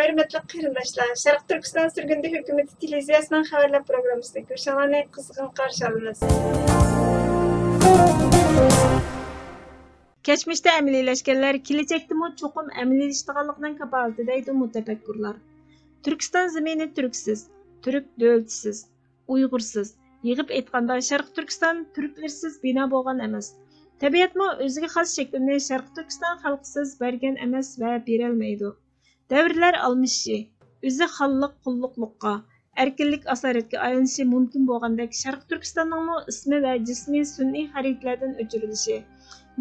Hürmetli qarindoshlar, Sharq Turkiston Surgundi hukumati televiziyasining xabarlar programmasida ko'rishinglarni qizg'in qarshi olamiz. Keçmişte əməliləşkənlər keləcəkdimi çoxum əməliləşdiganlıqdan kapalatı deydi mutafakkurlar. Türkiston zemini türksiz, Türk dövlətisiz, Uyg'ursiz. Yığıb aytganda Sharq Turkiston türklərsiz bina bo'lgan emas. Tabiatmi o'ziga xos shaklini Sharq Turkiston xalqisiz bergan emas va berolmaydi. Davrlar almışı, o'zi xalliq qulluqliqqa, erkinlik asoratga aylanishi mumkin bo'lgandek Sharq Turkistonning ismi va jismi sun'iy xaritlardan o'chirilishi,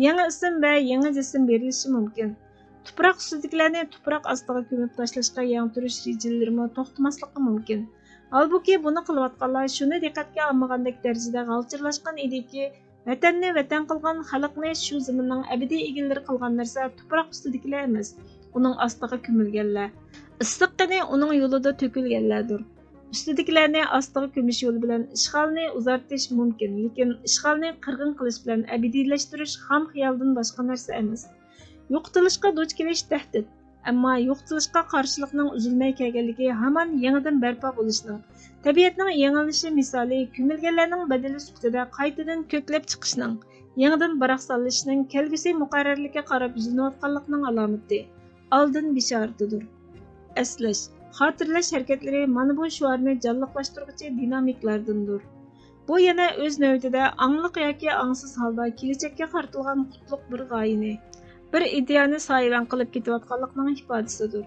yangi ism va yangi jism berilishi mumkin. Tuproq ustidagilarni tuproq ostiga ko'mib tashlashga yangtirish rejalarimi to'xtamasligi mumkin. Halbuki buni qilayotganlar shuni diqqatga olmagandek darajada g'alchirlashgan ediki, vatanni vatan qilgan xalqni shu zaminning abadiy egalari qilgan narsa tuproq ustidagilar emas, uning ostiga ko'milganlar. Issiqqani uning yo'lida to'kilganlardir. Ustidagilarni ostiga ko'mish yo'li bilan ishg'olni uzartish mumkin, lekin ishg'olni qirg'in qilish bilan abadiylashtirish ham xiyoldan boshqa narsa emas. Yo'qotilishga duch kelish tahdid, ammo yo'qotilishga qarshilikning uzilmay kelganligi hamon yangidan barpo bo'lishning, tabiatning yangilishi misoli ko'milganlarning badali sifatida qaytadan ko'klab chiqishning, yangidan baroq solishining kelgusi muqarrarlikka qarab yuzilayotganlikning alomati, oldin bishoratidir. Eslash, xotirlash harakatlari mana bu shuarni jonliqlashtiruvchi dinamiklardandir. Bu yana o'z navbatida angliq yoki angsiz holda kelajakka qaratilgan qutlug' bir g'oyani, bir ideyani soyabon qilib ketayotganlikning ifodasidir.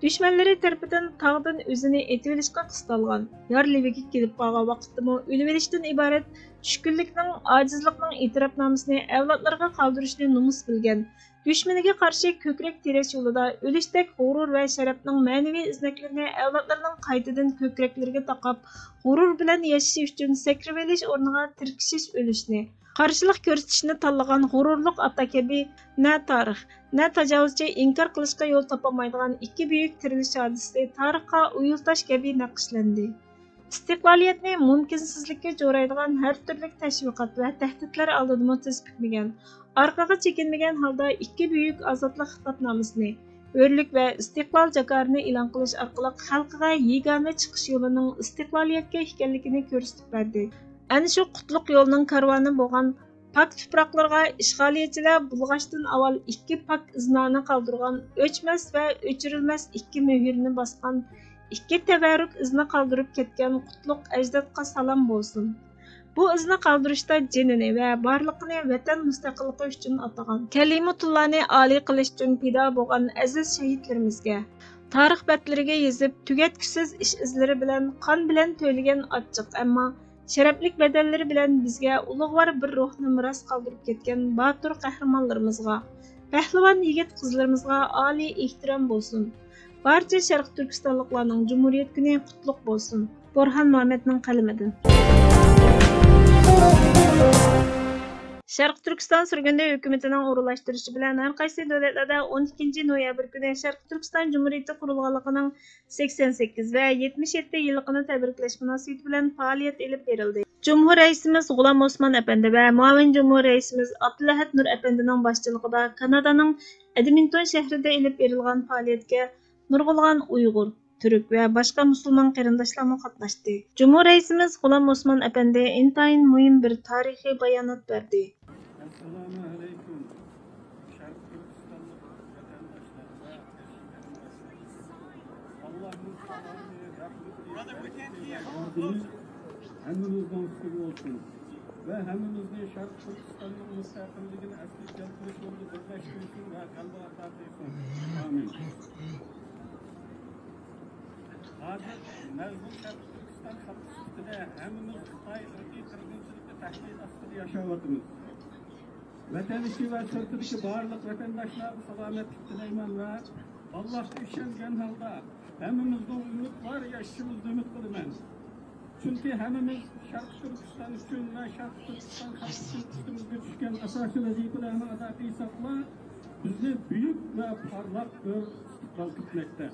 Dushmanlari tarafidan tog'dan o'zini etib qistalgan, yor leviga kelib qolgan vaqtdami o'lib olishdan iborat tushkunlikning, ojizlikning e'tirofnomasini avlodlarga qoldirishni nomus bilgan, dushmaniga qarshi ko'krak terash yo'lida o'lishdek g'urur va sharafning ma'naviy iznaklarini avlodlarning qaytadan ko'kraklariga taqab, g'urur bilan yashash uchun sakrab olish o'rniga tirkishish o'lishni, qarshilik ko'rsatishni tanlagan g'ururliq ota kabi na tarix, na tajovuzchi inkor qilishga yo'l topolmaydigan ikki buyuk tirilish hodisasi tarixga uyultash kabi naqshlandi. Istiqloliyatni mumkinsizlikka jo'raydigan har turli tashviqot va tahdidlar oldida tiz bukmagan, orqaga chekinmagan holda ikki buyuk ozodlik xitobnomasini, o'rlik va istiqlol jakorini e'lon qilish orqali xalqiga yagona chiqish yo'lining istiqloliyatga ekanligini ko'rsatib berdi. Ana shu qutlug' yo'lning karvoni bo'lgan pak tuproqlarga ishg'oliyatchilar bulg'ashdan avval ikki pak iznoni qoldirgan, o'chmas va o'chirilmas ikki muhrni bosgan, ikki tabarruk izni qoldirib ketgan qutlug' ajdodga salom bo'lsin. Bu izni qoldirishda jinini va borliqini vatan mustaqilligi uchun atagan, kalimutullahni oliy qilish uchun fido bo'lgan aziz shahidlarimizga, tarix batlariga yozib tugatkusiz ish izlari bilan qon bilan to'yilgan ochiq ammo sharaflik badallari bilan bizga ulug'vor bir ruhni miros qoldirib ketgan botir qahramonlarimizga, pahlavon yigit qizlarimizga oliy ehtirom bo'lsin. Barcha Sharq Turkistonliklarning Jumhuriyat kuni qutlug' bo'lsin. Burhan Muhammadning qalamidan. Sharq Turkiston surgundi hukumatining o'rinlashtirishi bilan har qaysi davlatlarda 12 noyabr kuni Sharq Turkiston Jumhuriyati qurilganligining 88 va 77 yilligini tabriklash munosabati bilan faoliyat olib berildi. Cumhur Reisimiz G'ulom Osmon apandi va muavin Cumhur Reisimiz Abdulahat Nur apandining boshchiligida Kanadaning Edmonton shahrida olib berilgan faoliyatga nurg'ulg'an Uyg'ur, Türk va boshqa musulmon qarindoshlar qatnashdi. Cumhur Reisimiz G'ulom Osmon apandi intayin muhim bir tarixiy bayonot berdi. Assalomu alaykum. Sharq Turkistonlik vatandoshlar Allohning hammamizdan ustiga olsun ve hammamizni Sharq Turkistonning mustaqilligini asli keltirish yo'lida birlashtirsin va qalbga tortsin. Amin. Hozir mavzu Sharq Turkiston xalqida hammamiz Xitoy irqiy qirg'inchilikda tahdid ostida yashayapmiz. Vatan ichi va sirtidagi barliq vatandoshlarga salomatlik tilayman va Allohga ishongan holda hammamizning umid bor yashashimizni umid qilaman. Chunki hammamiz Sharq Turkiston uchun va Sharq Turkiston xalqi uchun ustimizga tushgan asosiy vazifalarni ado qilsak, bizni buyuk va parlaq bir istiqbol kutmoqda.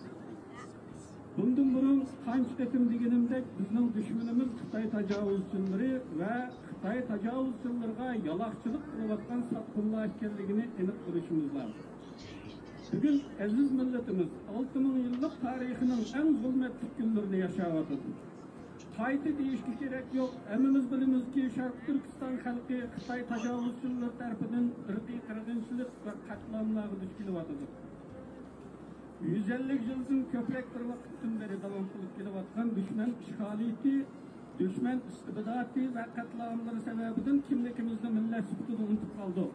Bundan burun qancha dedim deganimdek bizning dushmanimiz Xitoy tajovuzchilari va Xitoy tajovuzchilarga yaloqchilik qilayotgan sotqinlar ekanligini aniq bilishimiz lozim. Bugün aziz milletimiz 6000 yıllık tarihinin en zulmetli günlerini yaşayatıdı. Qayta deyishga kerak yo'q. Hammamiz bilamizki, Sharq Turkiston xalqi Xitoy tajovuzchilari tarafidan irqiy qirg'inchilik va qatlamlarga duch kelyapti. 150 yildan ko'proq bir vaqtdan beri davom qilib kelayotgan dushman ishg'oliyati, dushman istibdodi va qatlamlari sababidan kimligimizni millat sifatida unutib qoldik.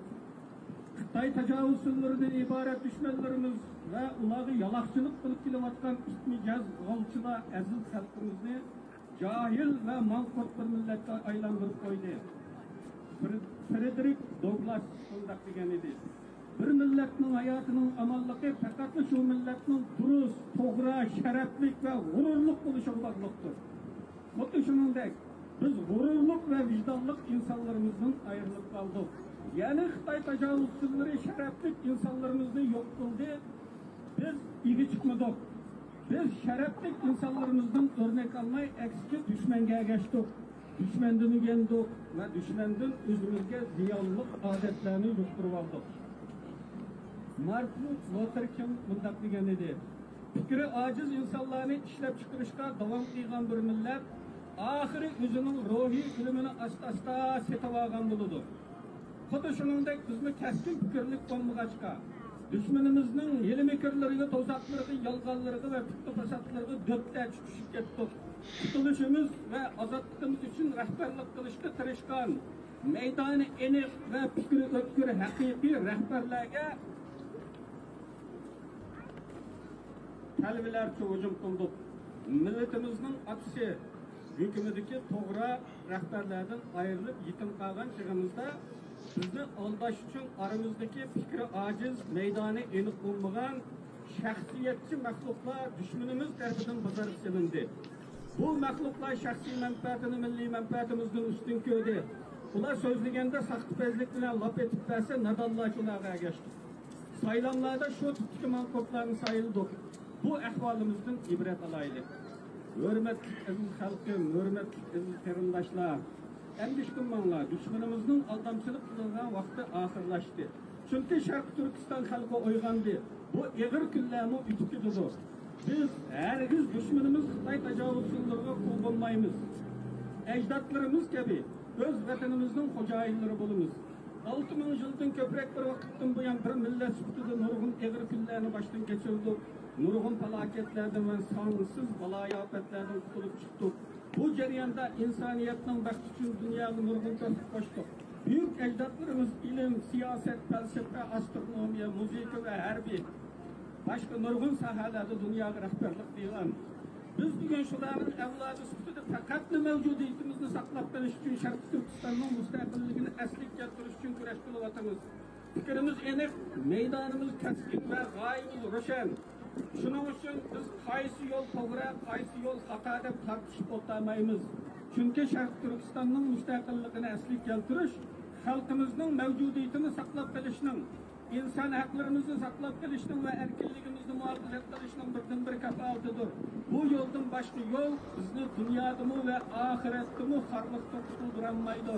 Xitoy tajovuzchilaridan iborat dushmanlarimiz va ularga yaloqchilik qilib kelayotgan itmijoz g'olchilar aziz xalqimizni cahil ve manqurt bir millete aylandırıp koydu. Frederick Douglass bundak degan edi. Bir milletning hayotinin amallıqı fakat şu milletning durust, to'g'ri, sharaflik ve g'ururlik bo'lishiga bog'liqdir. Xuddi shuningdek, biz g'ururlik ve vijdonlik insonlarimizdan ayrilib qoldik. Ya'ni Xitoy tajovuzchilari sharaflik insonlarimizni yo'q qildi. Biz igi chiqmadik. Biz şereflik insanlarımızdan örnek almayı eksik düşmenge geçtik. Düşmenden yendik ve düşmenden özümüzge ziyalılık adetlerini yutturup aldık. Martin Luther King bundak degan edi. Fikri aciz insanlarını işlep çıkarışka devam qilgan bir millet, ahiri özünün ruhi bilimini asta setib olgan buludur. Xuddi shuningdek bizni keskin fikirlik bo'lmag'achqa, düşmanımızın yeni mekirleriyle, tozaklarıyla, yalganlarıyla ve fikri fasatlarıyla döpte çıkışıp gettik. Tutuluşumuz ve azadlığımız için rehberlik kılışta tırışkan, meydanı enik ve fikri ötkür hakiki rehberlerine talvilerçe hücum kıldık. Milletimizin aksi hükümedeki toğra rehberlerden ayrılıp yetim kalgan çağımızda bizni aldaş için aramızdaki fikri aciz, meydanı enik olmayan şahsiyetçi mahluklar düşmanımız tarafından bozarıp silindi. Bu mahluklar şahsi menfaatini milli menfaatimizden üstün köydü. Ular sözlegende sahtipazlik bilen laf etip verse nadallaşılarga geçti. Saylanlarda şu tipki mankurtlarını sayıldık. Bu ahvalımızdan ibret alaylı. Hürmetli aziz halkım, hürmetli aziz qarindoshlar. Endişkinmanlar, düşmanımızın aldamçılık kılıngan vakti ahırlaştı. Çünkü Şarkı Türkistan halkı oygandı. Bu eğir külləmi ütüküdür. Biz hergiz düşmanımız Xitay tajovuzchilariga qul bo'lmaymiz. Ecdatlarımız gibi öz vatanımızın hocayinleri bulunuz. 6000 yıldan köprek bir vakittin bu yan bir millet sütüdü nurgun eğir küllərini baştan geçirdik. Nurgun felaketlerden ve sansız balaya afetlerden kurtulup çıktık. Bu jarayonda insoniyatning baxti uchun dunyoga nurg'un ko'rsatib qo'shdik. Büyük ecdatlarımız ilim, siyaset, felsefe, astronomiya, muzika ve harbiy başka nurg'un sohalarda dunyoga rahbarlik qilgan. Biz bugun shularning avlodi sifatida faqat mavjudiyatimizni saqlab qolish uchun Sharq Turkistonning mustaqilligini asliga keltirish uchun kurash qilyapmiz. Fikrimiz aniq, maydonimiz kaskin ve g'oyamiz ro'shan. Şunun için biz qaysi yo'l to'g'ri, qaysi yo'l xato deb tartishib o'tirmaymiz. Chunki Sharq Turkistonning mustaqilligini asliga keltirish xalqimizning mavjudiyatini saqlab qolishning, inson haqlarimizni saqlab qolishning va erkinligimizni muhofaza qilishning birdan-bir kafolatidir. Bu yo'ldan boshqa yo'l bizni dunyodami va oxiratdami xorliqdan qutuldirolmaydi.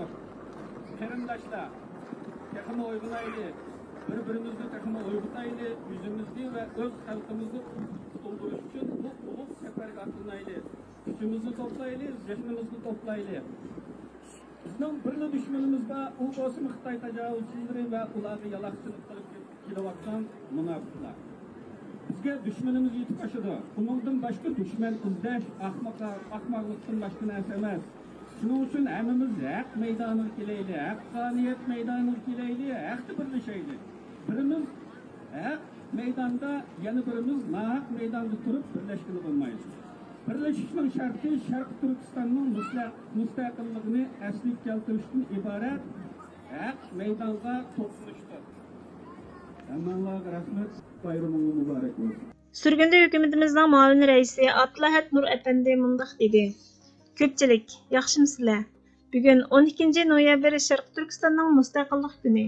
Qarindoshlar, yaxin o'ylaylik. Birbirimizni takıma uygutaylı, yüzümüzü ve öz halkımızı tutulduruz için bu uluk seferge atılmaylı. Gücümüzü toplaylı, zihnimizi toplaylı. Bizden birli düşmanımız var, o olsun Xitay tajovuzchilari ve ularga yalaqchilik qilib kelayotgan munofiqlar. Bizga düşmanımız yetib oshadi. Bundan boshqa düşman izlash ahmoqlikdan boshqa narsa emas. Shuning uchun hammamiz haq maydoniga kelaylik, haqqoniyat maydoniga kelaylik, haqda birlashaylik. Birimiz haq maydonda, yana birimiz nahaq maydonda turib birlashgili bo'lmaydi. Birlashishning sharti Sharq Turkistonning mustaqilligini asliga keltirishdan iborat haq maydonga to'planishdir. Hammalarga rahmat, bayramingiz muborak bo'lsin. Sürgünde hükümetimizden muavin reisi Abdulahat Nur Efendi mundaq dedi. Köpçilik, yaxşımsizlar. Bugün 12 noyabr Sharq Turkistonning mustaqillik kuni.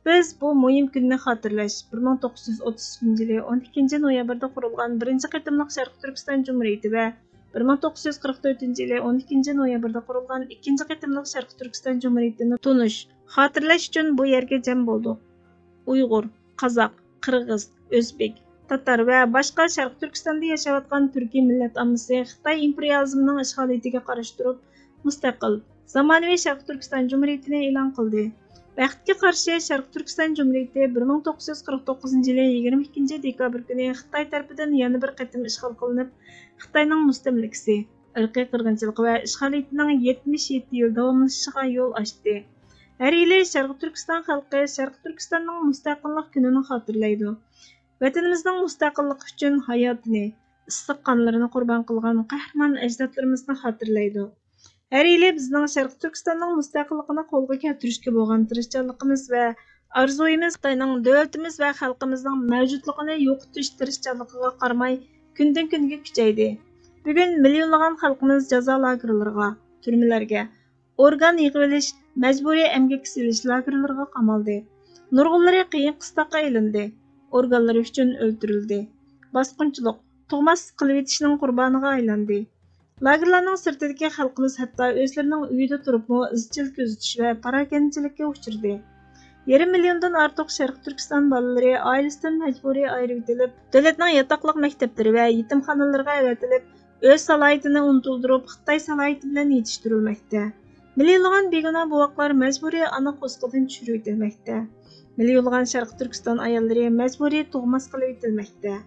Biz bu muhim kunni xotirlash 1930 yili 12 noyabrda qurilgan birinchi qatimliq Sharq Turkiston Cumhuriyeti ve 1944 yili 12 noyabrda qurilgan ikkinchi qatimliq Sharq Turkiston Cumhuriyetini tunish, xotirlash uchun bu yerga jam bo'ldik. Uyg'ur, Qozoq, Qirg'iz, o'zbek, tatar va boshqa Sharq Turkistonda yashayotgan turkiy millat ommasi Xitoy imperializmining ishg'oliyatiga qarshi turib, mustaqil, zamonaviy Sharq Turkiston Jumhuriyatini e'lon qildi. Vaqtga qarshi Sharq Turkiston Jumhuriyati 1949 yili 22 dekabr kuni Xitoy tarafidan yana bir qatim ishg'ol qilinib, Xitoyning mustamlikasi, irqiy qirg'inchilik va ishg'oliyatining 77 yil davomlashishiga yo'l ochdi. Har yili Sharq Turkiston xalqi Sharq Turkistonning mustaqillik kunini xotirlaydi. Vatanimizning mustaqilligi uchun hayotini, issiq qonlarini qurbon qilgan qahramon ajdodlarimizni xotirlaydi. Her yili bizning Sharq Turkistonning mustaqilligini qo'lga keltirishga bo'lgan tirishchanligimiz va orzuyimiz Xitoyning davlatimiz va xalqimizning mavjudligini yo'qotish tirishchanligiga qaramay kundan kunga kuchaydi. Bugun millionlagan xalqimiz jazo lagerlariga, turmalarga, organ yig'ilish, majburiy emgak silish lagerlariga qamaldi. Nurg'unlari qiyin qistoqqa ilindi, organlari uchun o'ldirildi. Bosqinchilik, tug'mas qilib etishning qurboniga aylandi. Lagerlarning sirtidagi xalqimiz hatto o'zlarining uyida turibmi izchil kuzatish va parokandachilikka uchirdi. Yarim milliondan ortiq Sharq Turkiston bolalari oilasidan majburiy ayirib etilib, davlatning yotoqliq maktablari va yetimxonalarga avatilib, o'z salohiyatini unutildirib, Xitoy salohiyati bilan yetishtirilmoqda. Millionlagan begunoh buvoqlar majburiy ona qo'sqidan tushirib etilmoqda. Millionlagan Sharq Turkiston ayollari majburiy tug'mas qilib etilmoqda.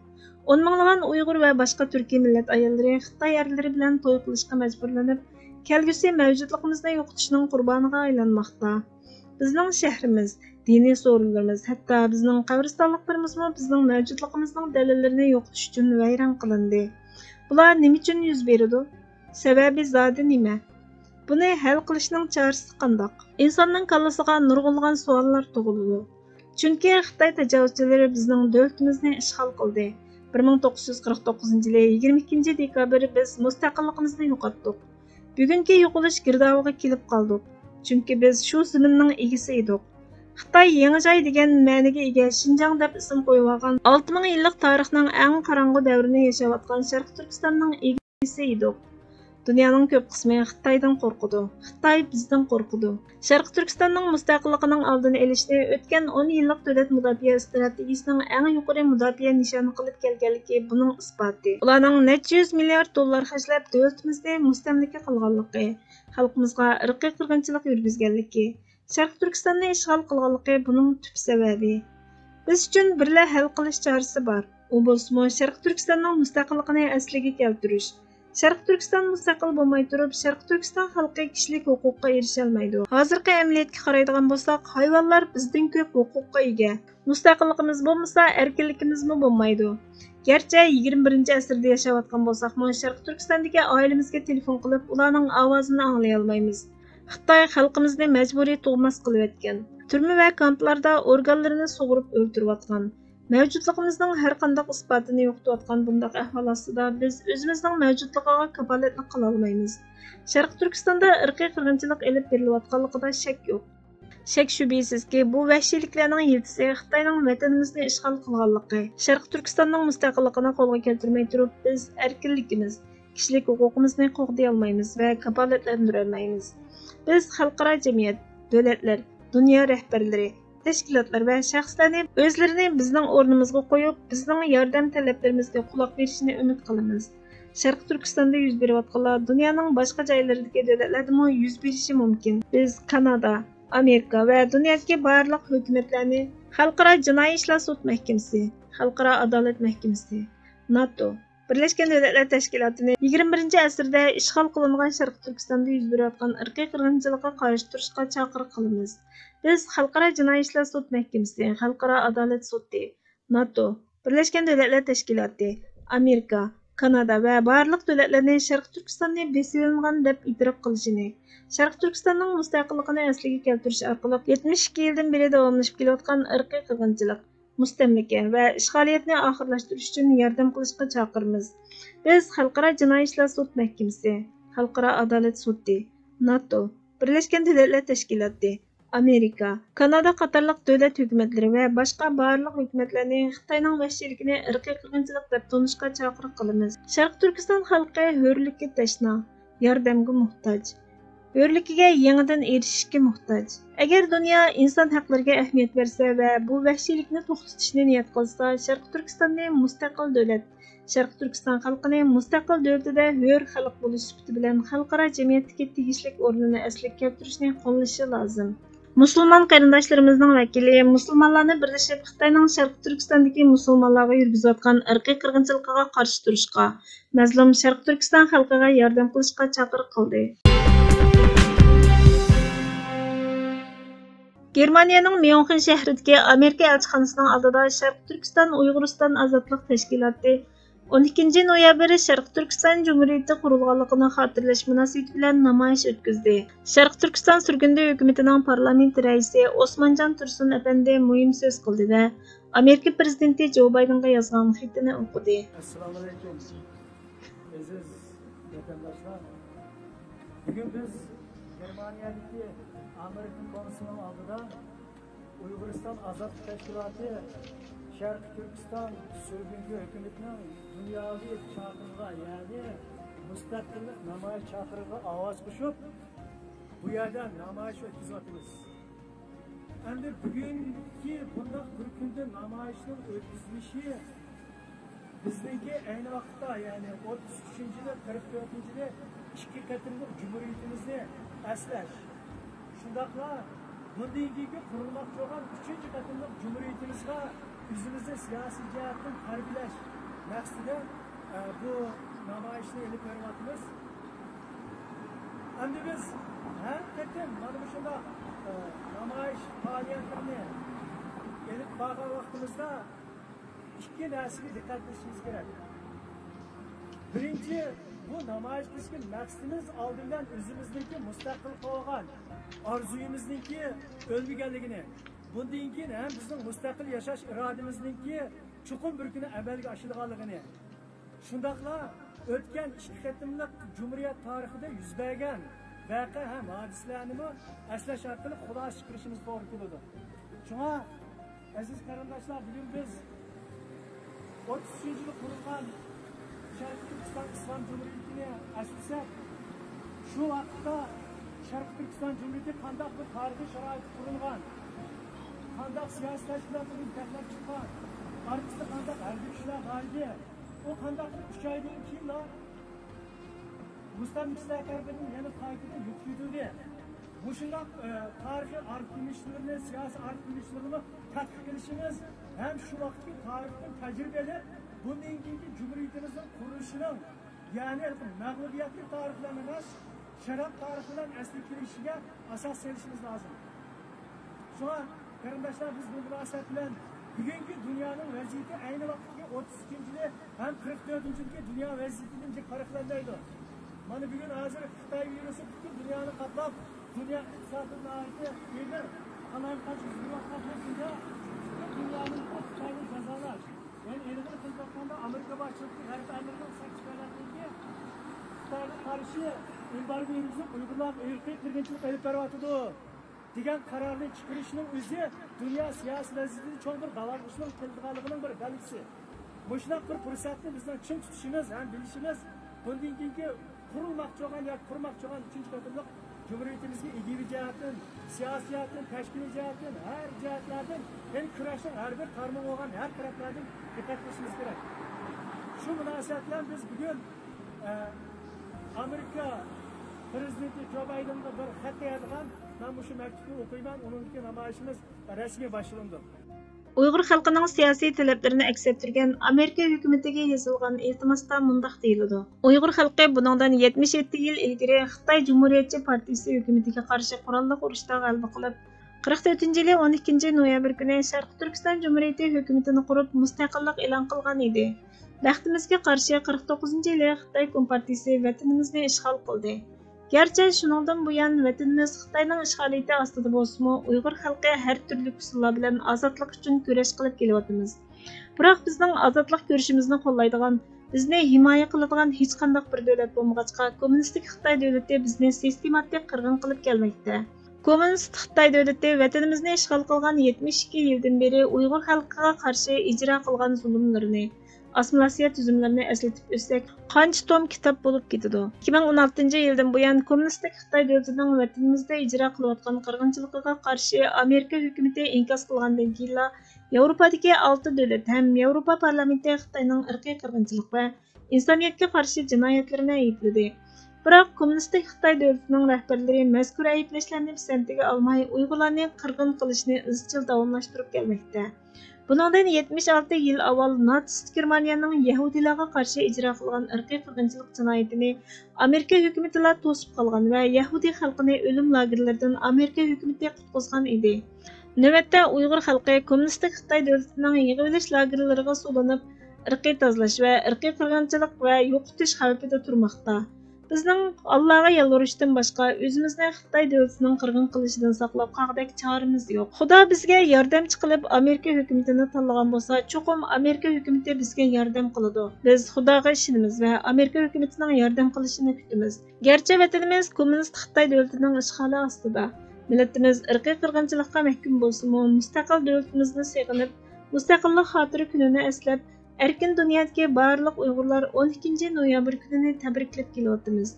10 minglagan Uyg'ur va boshqa turkiy millat ayollari Xitoy erlari bilan to'y qilishga majburlanib, kelgusi mavjudligimizni yo'qotishning qurboniga aylanmoqda. Bizning shahrimiz, diniy so'rovlarimiz, hatto bizning qabristonliklarimiz bizning mavjudligimizning dalillarini yo'qotish uchun vayron qilindi. Bular nima uchun yuz beradi? Sababi zodi nima? Buni hal qilishning chorasi qandoq? Insonning kallasiga nurg'unlagan savollar tug'iladi. Chunki Xitoy tajovuzchilari bizning davlatimizni ishg'ol qildi. 1949 yili 22 dekabr biz mustaqilligimizni yo'qotdik. Bugungi yo'qolish girdoviga kelib qoldik. Chunki biz shu zaminning egasi edik. Xitoy yangi joy degan ma'noga ega Xinjiang deb ism qo'yib olgan 6000 yillik tarixning eng qorong'u davrini yashayotgan Sharq Turkistonning egasi edik. Dunyoning ko'p qismi Xitoydan qo'rqidi. Xitoy bizdan qo'rqidi. Sharq Turkistonning mustaqilligining oldini olishni o'tgan 10 yillik davlat mudofaa strategiyasining eng yuqori mudofaa nishoni qilib kelganligi buning isboti. Ularning necha yuz milliard dollar xarjlab davlatimizni mustamlika qilganligi, xalqimizga irqiy qirg'inchilik yurgizganligi, Sharq Turkistonni ishg'ol qilganligi buning tub sababi. Biz uchun birla hal qilish chorasi bor. U bo'lsa Sharq Turkistonning mustaqilligini asliga keltirish. Sharq Turkiston mustaqil bo'lmay turib, Sharq Turkiston xalqi kishilik huquqqa erisha olmaydi. Hozirgi amaliyotga qaraydigan bo'lsak, hayvonlar bizdan ko'p huquqqa ega. Mustaqilligimiz bo'lmasa, erkinligimiz bo'lmaydi. Gerçi 21-asrda yashayotgan bo'lsak-mu, Sharq Turkistondagi oilamizga telefon qilib, ularning ovozini anglay olmaymiz. Xitoy xalqimizni majburiy tug'mas qilib etgan. Turma va kamplarda organlarini sug'urib o'ltirayotgan. Mavjudligimizning har qanday isbotini yo'qotayotgan bunday ahvol ostida biz o'zimizning mavjudligiga kafolatlik qila olmaymiz. Sharq Turkistonda irqiy qirg'inchilik elib berilayotganligida shak yo'q. Shak shubhisizki, bu vahshiyliklarning yiltisi Xitoyning vatanimizni ishg'ol qilganligi. Sharq Turkistonning mustaqilligini qo'lga keltirmay turib, biz erkinligimiz, kishilik huquqimizni qo'g'day olmaymiz va kafolatlantira olmaymiz. Biz xalqaro jamiyat, davlatlar, dunyo rahbarlari, tashkilotlar va shaxslarni o'zlarini bizning o'rnimizga qo'yib, bizning yordam talablarimizga quloq berishini umid qilamiz. Sharq Turkistonda yuz berayotganlar dunyoning boshqa joylaridagi davlatlarda yuz berishi mumkin. Biz Kanada, Amerika va dunyodagi barliq hukumatlarni Xalqaro jinoiy ishlar sud mahkamasi, Xalqaro adolat mahkamasi, NATO, Birlashgan Davlatlar Tashkilotini 21-asrda ishg'ol qilingan Sharq Turkistonda yuz berayotgan irqiy qirg'inchilikqa qarshi turishga chaqiriq qilamiz. Biz Xalqaro jinoiy ishlar sud mahkamasi, Xalqaro adolat sudi, NATO, Birlashgan Davlatlar Tashkiloti, Amerika, Kanada va barliq davlatlarni Sharq Turkistonni besilingan deb e'tirof qilishini, Sharq Turkistonning mustaqilligini asliga keltirish orqali 72 yildan beri davomlashib kelayotgan irqiy qirg'inchilik, mustamlika va ishg'oliyatni oxirlashtirish uchun yordam qilishga chaqiramiz. Biz Xalqaro jinoiy ishlar sud mahkamasi, Xalqaro adolat sudi, NATO, Birlashgan Davlatlar Tashkiloti, Amerika, Kanada qatorliq davlat hukumatlari va boshqa barliq hukumatlarni Xitoyning vahshiyligini irqiy qirg'inchilik deb tanishga chaqiriq qilamiz. Sharq Turkiston xalqi hurlikka tashna, yordamga muhtoj. hürlikiga yangidan erishishga muhtoj. Agar dunyo inson haqlariga ahamiyat bersa va bu vahshiylikni to'xtatishni niyat qilsa, Sharq Turkistonni mustaqil davlat, Sharq Turkiston xalqini mustaqil davlatida hur xalq bo'lish sifati bilan xalqaro jamiyatdagi tegishli o'rnini asliga keltirishni qo'llashi lozim. Musulmon qarindoshlarimizning vakili musulmonlarni birlashib Xitoyning Sharq Turkistondagi musulmonlarga yurgizayotgan irqiy qirg'inchilikqa qarshi turishga, mazlum Sharq Turkiston xalqiga yordam qilishga chaqiriq qildi. Germaniyaning Myunxen shahridagi Amerika elchixonasining oldida Sharq Turkiston Uyg'uriston ozodlik tashkiloti 12 noyabr Sharq Turkiston Cumhuriyeti qurilganligini xotirlash munosabati bilan namoyish o'tkazdi. Sharq Turkiston surgundi hukumatining parlament raisi Osmonjon Tursun apandi muhim so'z qildi va Amerika prezidenti Jo Baydenga yozgan xatini o'qidi. Assalomu alaykum. Aziz vatandoshlar. Bugun biz Germaniyadagi Amerika konsulining oldida Uyg'uriston ozodlik tashkiloti Sharq Turkiston surgungi hukumatining dunyoviy chaqirig'iga, ya'ni mustaqillik namoyish chaqirig'iga ovoz qo'shib, bu yerda namoyish o'tkazyapmiz. Endi bugungi bunday bir kunda namoyishning o'tkazilishi bizniki ayni vaqtda, ya'ni 33-yil, 44-yil ikki qatimliq jumhuriyatimizni aslash. Shundaqla bundan keyingi qurilmoqchi bo'lgan 3-qatimliq jumhuriyatimizga o'zimizni siyosiy jihatdan tarbiyalash maqsadida bu namoyishni olib boryapmiz. Endi biz haqiqatan mana bu shunday namoyish faoliyatlarini olib borgan vaqtimizda ikki narsaga diqqat qilishimiz kerak. Birinchi, bu namoyish qilishga maqsadimiz oldindan o'zimizniki mustaqil qolgan orzuyimizniki o'lmaganligini, bundan keyin ham bizning mustaqil yashash irodamizniki chuqur bir kuni amalga oshirganligini, shundaqla o'tgan ikki qatimliq jumhuriyat tarixida yuz bergan voqea ham hodisalarni aslash orqali xulosa chiqarishimiz to'g'ri keladi. Shunga aziz qarindoshlar, bugun biz 33-yil qurilgan Sharq Turkiston Islom Cumhuriyatini aslasak, shu vaqtda Sharq Turkiston Cumhuriyati qanday bir tarixiy sharoitda qurilgan, qanday siyosiy tashkilotlarning taklif chiqqan, arkasida qanday harbiy kuchlar bor edi, u qanday 3 oydan keyin mustamliklar tarafidan yana qaytadan yutkazildi. Bu shundoq tarixiy arxivlarni, siyosiy arxivlarni tadqiq qilishimiz ham shu vaqtgi tarixdan tajribali bundan keyingi jumhuriyatimizning qurilishining, ya'ni mag'lubiyatli tarixlarni emas, sharaf tarihi bilan asli kelishiga asos solishimiz lozim. Shunga qarindoshlar, biz bu munosabat bilan bugungi dunyoning vaziyati ayni vaqtdagi 33-yil ham 44-yilgi dunyo vaziyatidan farqlanmaydi. Mana bugun hozir Xitoy virusi butun dunyoni qaplab, dunyo iqtisodiyotini aytdi, qanaqacha yurmoqda dunyoning Xitoyni jazolash. Yani elimizde kılmaklarında Amerika başçılıklı her Amerikan sakçılarındaki Xitoyga qarshi embargo yurgizib Uyg'urlar irqiy qirg'inchilik olib boryapti degan qarorni chiqarishning o'zi dunyo siyosiy vaziyatida cho'ng bir davolashning qildiganligining bir belgisi. Bushunaq bir fursatni bizdan chin tutishimiz ham bilishimiz bundan keyingi qurilmoqchi bo'lgan yoki qurmoqchi bo'lgan 3-qatimliq Cumhuriyatimizga igivi jihatdan, siyosiy jihatdan, tashkiliy jihatdan, har jihatlardan, yani kurashning har bir tarmoq bo'lgan har taraflardan diqqat qilishimiz kerak. Shu munosabat bilan biz bugun Amerika prezidenti Jo Baydenga bir xat yozgan, men shu maktubni o'qiyman, uningki namoyishimiz rasmiy boshlandi. Uyg'ur xalqining siyosiy talablarini aks ettirgan Amerika hukumatiga yozilgan iltimosda mundaq deyiladi. Uyg'ur xalqi buningdan 77 yil ilgari Xitoy Cumhuriyetçi Partiyasi hukumatiga qarshi qurolli urushda g'alaba qilib, 44-yili 12 noyabr kuni Sharq Turkiston Cumhuriyeti hukumatini qurib mustaqillik e'lon qilgan edi. Baxtimizga qarshi 49-yili Xitoy Kompartiyasi vatanimizni ishg'ol qildi. Gerçi shuningdan buyon vatanimiz Xitoyning ishg'oliyati ostida bo'lsa-mu, Uyg'ur xalqi har turli usullar bilan ozodlik uchun kurash qilib kelyapmiz. Biroq bizning ozodlik kurashimizni qo'llaydigan, bizni himoya qiladigan hech qanday bir davlat bo'lmag'achqa, kommunistik Xitoy davlati bizni sistematik qirg'in qilib kelmoqda. Kommunist Xitoy davlati vatanimizni ishg'ol qilgan 72 yildan beri Uyg'ur xalqiga qarshi ijro qilgan zulmlarini, assimilyatsiya tüzümlerini esletip ötsek, qancha tom kitap bulup ketidi. 2016 yıldan buyan kommunistik Xitoy dövletining vatanimizda ijro qilayotgan qirg'inchiligiga qarshi Amerika hukumati inkos qilgandan keyin Yevropadagi 6 davlat ham Yevropa parlamenti Xitoyning irqiy qirg'inchilik va insoniyatga qarshi jinoyatlarini aybladi. Biroq kommunistik Xitoy dövletining rahbarlari mazkur ayblashlarni pisandga olmay Uyg'urlarni qirg'in qilishni izchil davomlashtirib kelmoqda. Buningdan 76 yil avval natsist Germaniyaning Yahudilarga qarshi ijro qilgan irqiy qirg'inchilik jinoyatini Amerika hukumati to'sib qolgan va Yahudi xalqini o'lim lagerlaridan Amerika hukumati qutqizgan edi. Navbatda Uyg'ur xalqi kommunistik Xitoy dövletining yig'ilish lagerlariga solinib, irqiy tozalash va irqiy qirg'inchilik va yo'qotish xavfida turmoqda. Bizning Allohga yalvarishdan boshqa o'zimizni Xitoy dövletining qirg'in qilishidan saqlab qolgandek choramiz yo'q. Xudo bizga yordamchi qilib Amerika hukumatini tanlagan bo'lsa, cho'qim Amerika hukumati bizga yordam qiladi. Biz Xudoga ishonamiz va Amerika hukumatining yordam qilishini kutamiz. Garchi vatanimiz kommunist Xitoy dövletining ishg'oli ostida, millatimiz irqiy qirg'inchilikqa mahkum bo'lsa-mu, mustaqil davlatimizni seg'inib, mustaqillik xotiri kunini eslab, erkin dunyodagi barliq Uyg'urlar 12 noyabr kunini tabriklab kelyapmiz.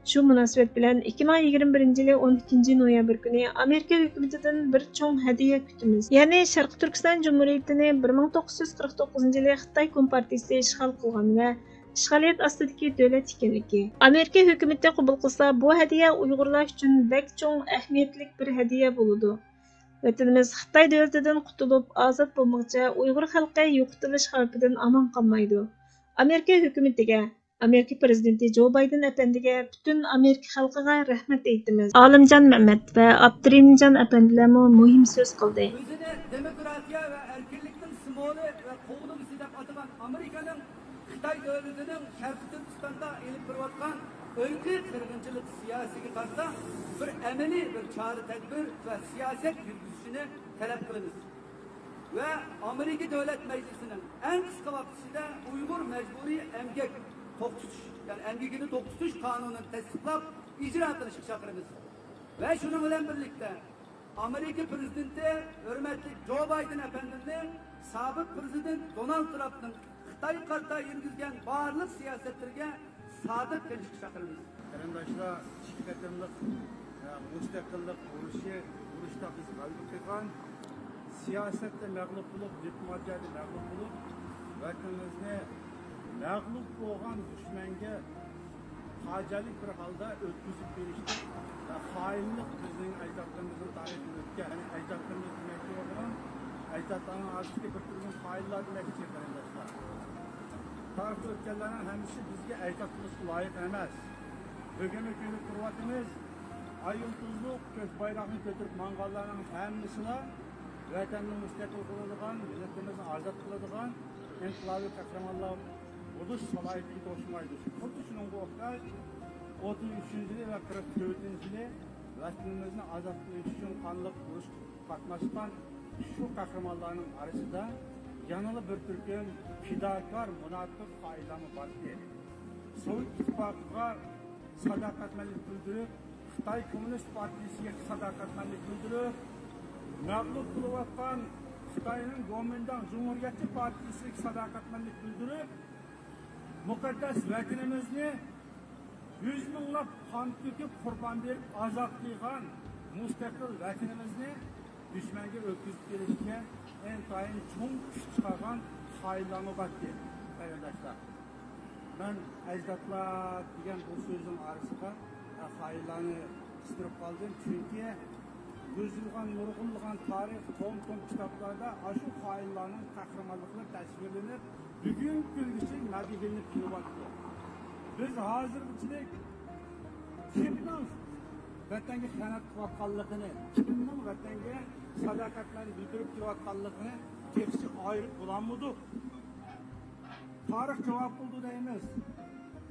Shu munosabat bilan 2021 yil 12 noyabr kuni Amerika hukumatidan bir cho'ng hadiya kutamiz. Ya'ni Sharq Turkiston Jumhuriyatini 1949 yil Xitoy Kompartiyasi ishg'ol qilgan va ishg'oliyat ostidagi davlat ekanligi. Amerika hukumati qabul qilsa, bu hadiya Uyg'urlar uchun bek cho'ng ahamiyatli bir hadiya bo'ladi. Vatanimiz Xitoy dövletidan qutulib, ozod bo'lmoqcha Uyg'ur xalqi yo'qotilish xavfidan aman qolmaydi. Amerika hukumatiga, Amerika prezidenti Jo Bayden apandiga, butun Amerika xalqiga rahmat aytamiz. Olimjon Mehmet va Abdurimjon apandilarmo muhim so'z qildi. O'zini demokratiya va erkinlikning simvoli va qo'g'disi deb atagan Amerikaning Xitoy dövletining Sharq Turkistonda elib borayotgan irqiy qirg'inchilik siyosatiga qarshi bir amaliy bir chora-tadbir va siyosat yurgizishini talab qilamiz. Ve Amerika Devlet Meclisi'nin en kısa vaktinde Uygur mecburi emgek to'xtatish, yani emgekini to'xtatish kanununu tasdiqlab icra qilishga chaqiramiz. Ve şunun bilan birlikte Amerika Prezidenti hürmetli Joe Biden efendinin sabit prezident Donald Trump'ın Xitoy qarta yürgizgen barliq siyasetlerine sadık qilishga chaqiramiz. Qarindoshlar, ikki qatimliq mustaqillik urushda biz g'alaba qilgan, siyosatda mag'lub bo'lib, diplomatiyada mag'lub bo'lib, vatanimizni mag'lub bo'lgan dushmanga fojiali bir holda o'tkazib berishdi. Xoinlik bizning ajdodlarimizning tarixida o'tgan, ya'ni ajdodlarimiz demakchi bo'lgan, ajdodlarning orasiga bir turgan xoinlar demakchi qarindoshlar. Tarixda o'tganlarning hammasi bizga ajdod qilishga loyiq emas. Bugungi kunda turvatimiz ayıldızlık köz bayrağını götürüp mangallarının hemmisine vatanını müstakil kıladigan, milletimizni azat kıladigan inqilobiy qahramonlar bo'lish salohiyatiga to'shmaydi. Xuddi shunga o'xshash 33-yil va 44-yil vatanimizni azat qilish uchun qonliq urush qatnashgan shu qahramonlarning orasida yanada bir turkum fidokor, munofiq xoinlar bor edi. Sovet ittifoqiga sadoqatmandlik bildirib, Xitoy Kommunist Partiyasiga sadoqatmandlik bildirib, mag'lub qilayotgan Xitoyning Go'mindan Cumhuriyetçi Partiyasiga sadoqatmandlik bildirib, muqaddas vatanimizni 100 minglab qon to'kib qurbon berib azod qilgan mustaqil vatanimizni dushmanga o'tkazib kelishga intayin cho'ng kuch chiqargan xoinlarni batdi. Qarindoshlar, ben ajdodlar degan bu so'zning orasiga xoinlarni istirib qoldim, chunki yozilgan, nurg'unlagan tarix tom kitoblarda shu xoinlarning qahramonliklari tasvirlanib, bugungi kungacha madhiyalanib kelyapti. Biz hozirchilik kimning vatanga xiyonat qilayotganligini, kimning vatanga sadoqatlarni bildirib kelayotganligini tekisi ayirib bo'lolmadik. Tarix javob buldu deymiz.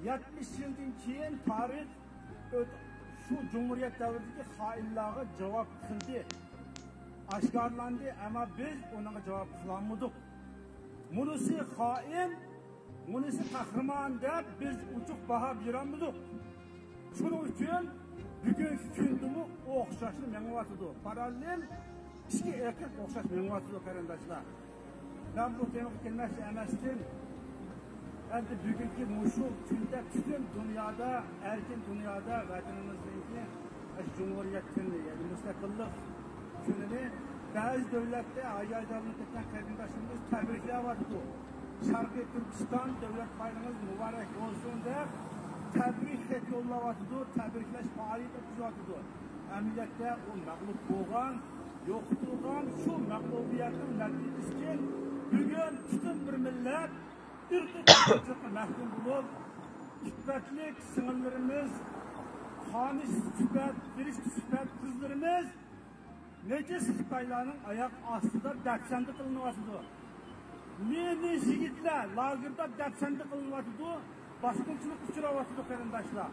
70 yıldan keyin tarix şu Cumhuriyet davridagi xoinlarga javob qildi. Oshkorlandi, ama biz unaga javob qilolmadik. Bunisi xoin, bunisi qahramon deb biz uchuq baho berolmadik. Shuning uchun bugungi kundami o'xshashni mengyapti. Parallel ikki erkak o'xshash mengyapti qarindoshlar. Ben bu temaga kelmoqchi emasdim. endi bugungi mushu kunda butun dunyoda, erkin dunyoda vatanimizdagi Cumhuriyet günü, yani müstakillik gününü bazı devlette ayarlarını tutan kardeşlerimiz tebrikliyordu. Şarkı Türkistan devlet bayramımız mübarek olsun der, tebrik et yollavatdı, tebrikleş faaliyet yapıyordu. Emniyette o mağlup boğan, yoktuğun şu mağlubiyetin neticesi bugün bütün bir millet ırkçılıkla mahkum bulup, hikmetlik sınırlarımız, hanis süpet, biriş süpet kızlarımız necis Xitaylarning ayak astida dapsanda qilinyapti. Meni yigitlar lagerda dapsanda qilinyapti, bosqinchilik uchrayapti qarindoshlar.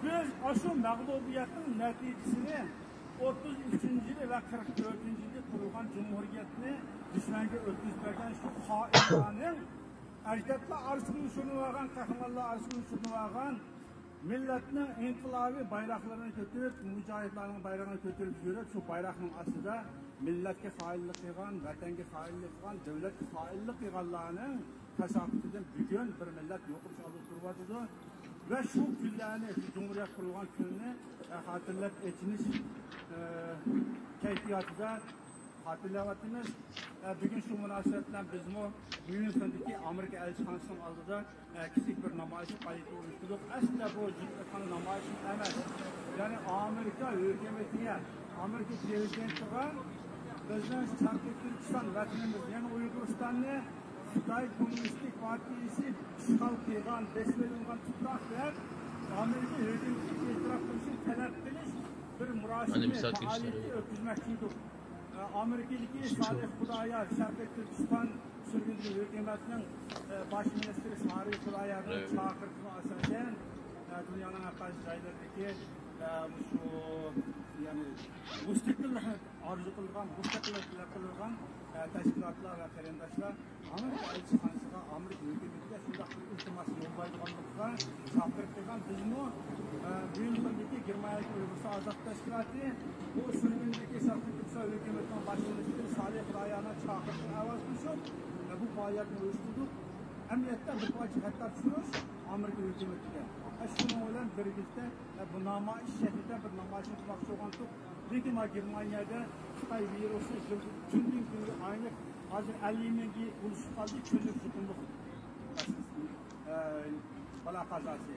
Biz aşu mağlubiyatning natijasini 33-yil va 44-yilda qurilgan Cumhuriyetni dushmanga o'tkazib şu xoinlarning ajdodlar arzusini tushunmagan, qahramonlar arzusini tushunmagan milletning inqilobiy bayroqlarini ko'tarib, mujohidlarning bayrog'ini ko'tarib yurib, shu bayroqning ostida millatga xoinlik qilgan, vatanga xoinlik qilgan, davlatga xoinlik qilganlarning tashabbusidan bugun bir millat yo'qolish oldida turyapti. Ve şu günlerini, Cumhuriyet kurulan gününü hatırlayıp etiniz keyfiyatında hatırlayamadınız. Bugün şu münasebetle bizim o Münih'teki Amerika elçixanasının aldığı küçük bir namayiş kayıtlı oluşturduk. Aslında bu ciddi namayişin emel. Yani Amerika hükümetiye, Amerika prezidentine bizden Şarkı Türkistan vatanımız, yani Uyguristan'ı Xitay Komünistik Partisi işgal kılgan, beslenilgan tutaklar Amerika hükümeti itiraf kılışın talep kılış bir mürasime faaliyeti öpüzmekçiydik. Amerika'daki Salih Kudayar, Şarkı Türkistan sürgünlü hükümetinin baş ministri Salih Kudayar'ın çağırtığı asasen dünyanın akaz jaylarındaki şu yani müstakillik arzu kılgan, müstakillik kılgan teşkilatlar ve karindaşlar Amerika elçixanasına, Amerika hükümetine şundaq bir iltimas yollaydıqanlıqqa çağırып qilgan bizmi Münih'teki Germaniya Uyghur Azad Teşkilatı bu sürgündeki Şarkı Türkistan hükümetinin baş ministri Salih Kudayar'ına çağırtığı avaz kılışıp bu faaliyetini uyuşturduk. Emniyette bir parça hatta tutuyoruz Amerika hükümetine. Şunun olan birlikte bu namayiş şeklinde bir namayiş yapmak çoğunluk. Lekin Germaniyada Xitay virusu günden güne aynı hazır 50 mingi buluşup kaldı çözüm tutumluk. Bala kazası.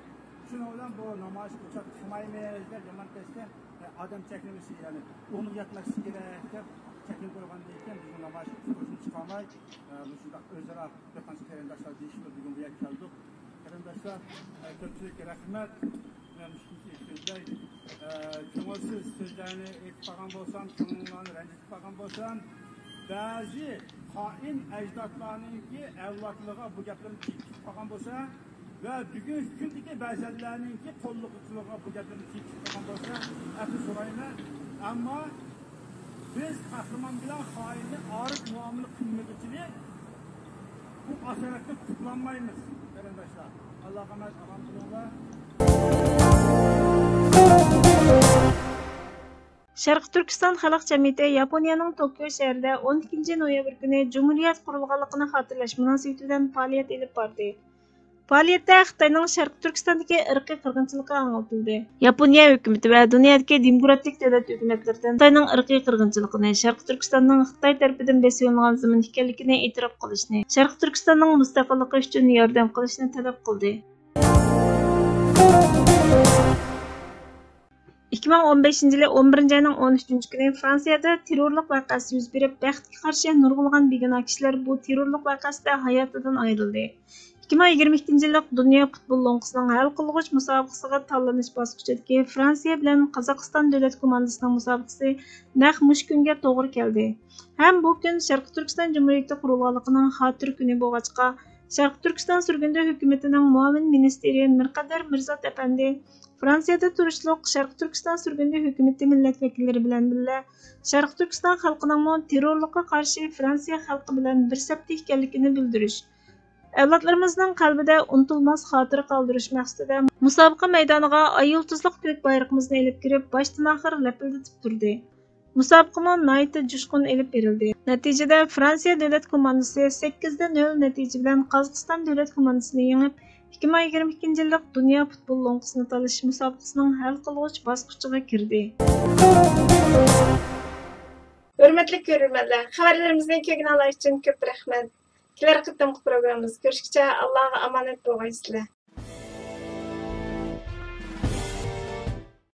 Şunun olan bu namayiş uçak çıkmaymayızlar zaman teste adam çekilmesi yani onu yatması gerek çekim koyğandayken biz bu namayiş tutumunu çıkamay. Bu şunda özara yapan karindaşlar değişiyor bugün bu yer kaldık. Karindaşlar köpçülük rahmet. Köngülsüz sözlerini etip bakan bolsam, köngüllerini rencitip bakan bolsam, bazı hain ecdatlarınınki evlatlığa bu gaplarını çekip bakan bolsa ve bugün hükümdeki bazılarınınki kollukçuluğa bu gaplarını çekip bakan bolsa, hepsi sorayına. Ama biz kahraman bilen haini ağırlık muamele kılmediğini bu aşiretle kutlanmayız arkadaşlar. Allah'a emanet olun. Şarkı Türkistan Xalq Cemiyeti Yaponiyaning Tokyo şehrida 12 noyabr kuni Cumhuriyet qurilganligini xotirlash munosabati bilan faoliyat olib bordi. Faoliyatda Xitoyning Sharq Turkistondagi irqiy qirg'inchiligi anglitildi. Yaponiya hukumati va dunyodagi demokratik davlat hukumatlaridan Xitoyning irqiy qirg'inchiligini, Sharq Turkistonning Xitoy tarafidan bosib olingan zamin ekanligini e'tirof qilishni, Sharq Turkistonning mustaqilligi uchun yordam qilishni talab qildi. 2015 yılı 11 ayının 13 günü Fransiyada terörlük vakası yüz berip bəxtə qarşı nurgulgan begunoh kişiler bu terörlük vakasida hayatından ayrıldı. 2022 yıllık Dünya Futbol Lonkasının hal qılğıç müsabaqasiga tanlanish bosqichidagi Fransiya bilan Qozog'iston davlat komandasining musobaqasi naq mush kunga to'g'ri keldi. Ham bu kun Sharq Turkiston Cumhuriyeti qurilganligining xotir kuni bo'lg'achqa Sharq Turkiston surgundi hukumatining muavin ministri Mirqadar Mirzat Efendi Fransiyada turishliq Sharq Turkiston surgundi hukumati millat vakillari bilan birga Sharq Turkiston xalqining terrorlikqa qarshi Fransiya xalqi bilan bir safda ekanligini bildirish, avlodlarimizning qalbida unutilmas xotira qoldirish maqsadida musobaqa maydoniga ay yulduzliq ko'k bayrog'imizni olib kirib, boshdan oxir lapildatib turdi. Musobaqamo nihoyatda jushqun elib berildi. Natijada Fransiya davlat komandasi 8-0 natija bilan Qozog'iston davlat komandasini yengib, 2022-yillik Dunyo futbol lo'nqisini talish musobaqasining hal qilg'uch bosqichiga kirdi. Hurmatli ko'ruvchilar, xabarlarimizni ko'rgan uchun ko'p rahmat. Kelar qitimli programmamizda ko'rishguncha Allohga omonat bo'lg'aysizlar.